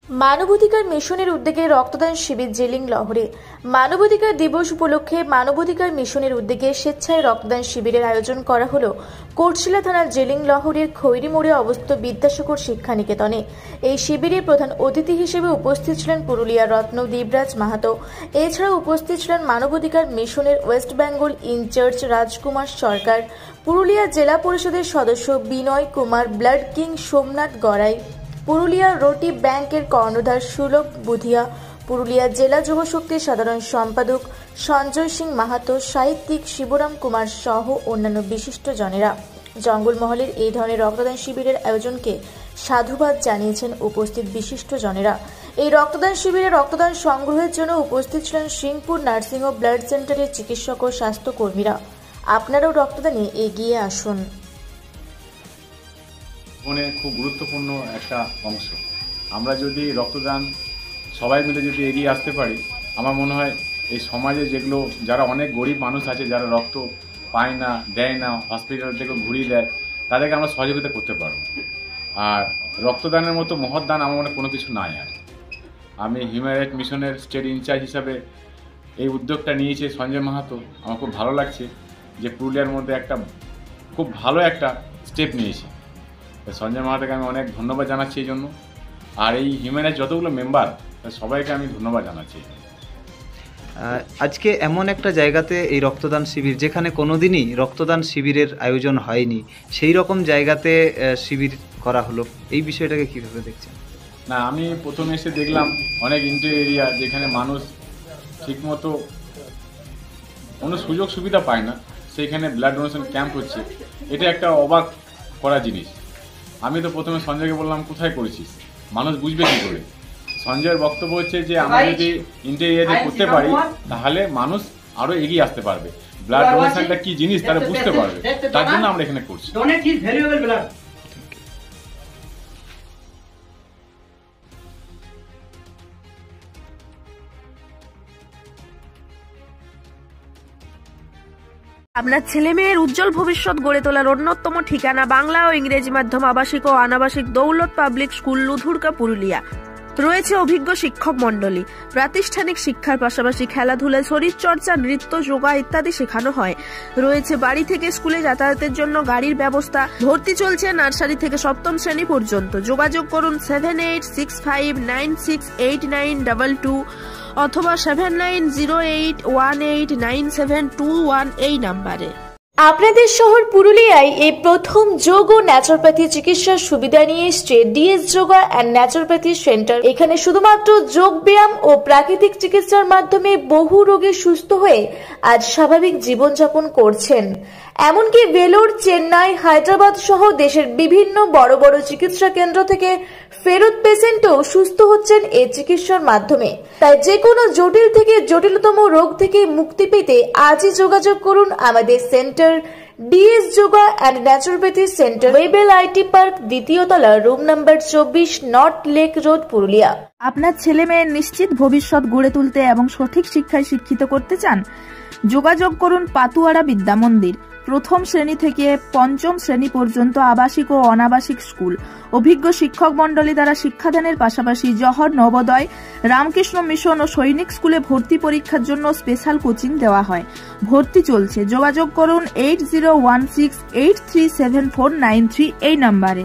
মানবাধিকার মিশনের উদ্যোগে রক্তদান শিবির জেলিং লহরে। মানবাধিকার দিবস উপলক্ষে মানবাধিকার মিশনের উদ্যোগে স্বেচ্ছায় রক্তদান শিবিরের আয়োজন করা হলো কোটশিলা থানার জেলিং লহরের খৈরি মোড়ে অবস্থিত বিদ্যাসাগর শিক্ষা নিকেতনে। এই শিবিরে প্রধান অতিথি হিসেবে উপস্থিত ছিলেন পুরুলিয়ার রত্ন দেবরাজ মাহাতো। এছাড়াও উপস্থিত ছিলেন মানবাধিকার মিশনের ওয়েস্ট বেঙ্গল ইনচার্জ রাজকুমার সরকার, পুরুলিয়া জেলা পরিষদের সদস্য বিনয় কুমার, ব্লাড কিং সোমনাথ গড়াই, পুরুলিয়া রোটি ব্যাংকের কর্ণধার সুলভ বুধিয়া, পুরুলিয়া জেলা যুব শক্তির সাধারণ সম্পাদক সঞ্জয় সিং মাহাতো, সাহিত্যিক শিবরাম কুমার সহ অন্যান্য বিশিষ্ট জনেরা। জঙ্গলমহলের এই ধরনের রক্তদান শিবিরের আয়োজনকে সাধুবাদ জানিয়েছেন উপস্থিত বিশিষ্ট জনেরা। এই রক্তদান শিবিরে রক্তদান সংগ্রহের জন্য উপস্থিত ছিলেন সিংপুর নার্সিং ও ব্লাড সেন্টারের চিকিৎসক ও স্বাস্থ্যকর্মীরা। আপনারাও রক্তদানে এগিয়ে আসুন। জীবনে খুব গুরুত্বপূর্ণ একটা অংশ। আমরা যদি রক্তদান সবাই মিলে যদি এগিয়ে আসতে পারি, আমার মনে হয় এই সমাজে যেগুলো যারা অনেক গরিব মানুষ আছে, যারা রক্ত পায় না, দেয় না, হসপিটাল থেকে ঘুরিয়ে দেয়, তাদেরকে আমরা সহযোগিতা করতে পারব। আর রক্তদানের মতো মহৎ দান আমার মনে কোনো কিছু নাই। আর আমি হিউম্যান রাইটস মিশনের স্টেট ইনচার্জ হিসাবে এই উদ্যোগটা নিয়েছে সঞ্জয় মাহাতো। আমার খুব ভালো লাগছে যে পুরুলিয়ার মধ্যে একটা খুব ভালো একটা স্টেপ নিয়েছে। সঞ্জয় মাহাতোকে আমি অনেক ধন্যবাদ জানাচ্ছি এই জন্য। আর এই হিউম্যান রাইটস যতগুলো মেম্বার সবাইকে আমি ধন্যবাদ জানাচ্ছি। আজকে এমন একটা জায়গাতে এই রক্তদান শিবির, যেখানে কোনোদিনই রক্তদান শিবিরের আয়োজন হয়নি, সেই রকম জায়গাতে শিবির করা হলো, এই বিষয়টাকে কীভাবে দেখছেন? না, আমি প্রথমে এসে দেখলাম অনেক ইন্টেরিয়র এরিয়া যেখানে মানুষ ঠিকমতো কোনো সুযোগ সুবিধা পায় না, সেইখানে ব্লাড ডোনেশন ক্যাম্প হচ্ছে। এটা একটা অবাক করা জিনিস। আমি তো প্রথমে সঞ্জয়কে বললাম, কোথায় করেছিস, মানুষ বুঝবে কী করে? সঞ্জয়ের বক্তব্য হচ্ছে যে আমরা যদি ইন্টেরিয়ারে করতে পারি তাহলে মানুষ আরও এগিয়ে আসতে পারবে, ব্লাড ডোনেশনটা কী জিনিস তারা বুঝতে পারবে, তার জন্য আমরা এখানে করছি। আপনার ছেলে মেয়ের উজ্জ্বল ভবিষ্যৎ গড়ে তোলার অন্যতম ঠিকানা বাংলা ও ইংরেজি মাধ্যম আবাসিক ও অনাবাসিক দৌলত পাবলিক স্কুল, লুধুরকা, পুরুলিয়া। রয়েছে অভিজ্ঞ শিক্ষক মণ্ডলী। প্রাতিষ্ঠানিক শিক্ষার পাশাপাশি খেলাধুলা, শরীরচর্চা, নৃত্য, যোগা ইত্যাদি শেখানো হয়। রয়েছে বাড়ি থেকে স্কুলে যাতায়াতের জন্য গাড়ির ব্যবস্থা। ভর্তি চলছে নার্সারি থেকে সপ্তম শ্রেণী পর্যন্ত। যোগাযোগ করুন 7865968922 অথবা 7908189721 এই নাম্বারে। আপনাদের শহর পুরুলিয়ায় এই প্রথম যোগ ও ন্যাচুরোপ্যাথি চিকিৎসার সুবিধা নিয়ে এসছে DS yoga and naturopathy centre. এখানে শুধুমাত্র যোগ ব্যায়াম ও প্রাকৃতিক চিকিৎসার মাধ্যমে বহু রোগী সুস্থ হয়ে আজ স্বাভাবিক জীবনযাপন করছেন। এমনকি ভেলোর, চেন্নাই, হায়দ্রাবাদ সহ দেশের বিভিন্ন বড় বড় চিকিৎসা কেন্দ্র থেকে ফেরত পেশেন্টও সুস্থ হচ্ছেন এই চিকিৎসার মাধ্যমে। তাই যে কোনো জটিল থেকে জটিলতম রোগ থেকে মুক্তি পেতে আজই যোগাযোগ করুন আমাদের centre DS yoga and naturopathy centre, Wavell IT park, দ্বিতীয় তলা, room number 24, north lake road, Purulia. আপনার ছেলে মেয়ের নিশ্চিত ভবিষ্যৎ গড়ে তুলতে এবং সঠিক শিক্ষায় শিক্ষিত করতে চান? যোগাযোগ করুন পাতুয়ারা বিদ্যা মন্দির। প্রথম শ্রেণী থেকে পঞ্চম শ্রেণী পর্যন্ত আবাসিক ও অনাবাসিক স্কুল। অভিজ্ঞ শিক্ষক মণ্ডলী দ্বারা শিক্ষাদানের পাশাপাশি জহর, নবোদয়, রামকৃষ্ণ মিশন ও সৈনিক স্কুলে ভর্তি পরীক্ষার জন্য স্পেশাল কোচিং দেওয়া হয়। ভর্তি চলছে। যোগাযোগ করুন 8016837493 এই নাম্বারে।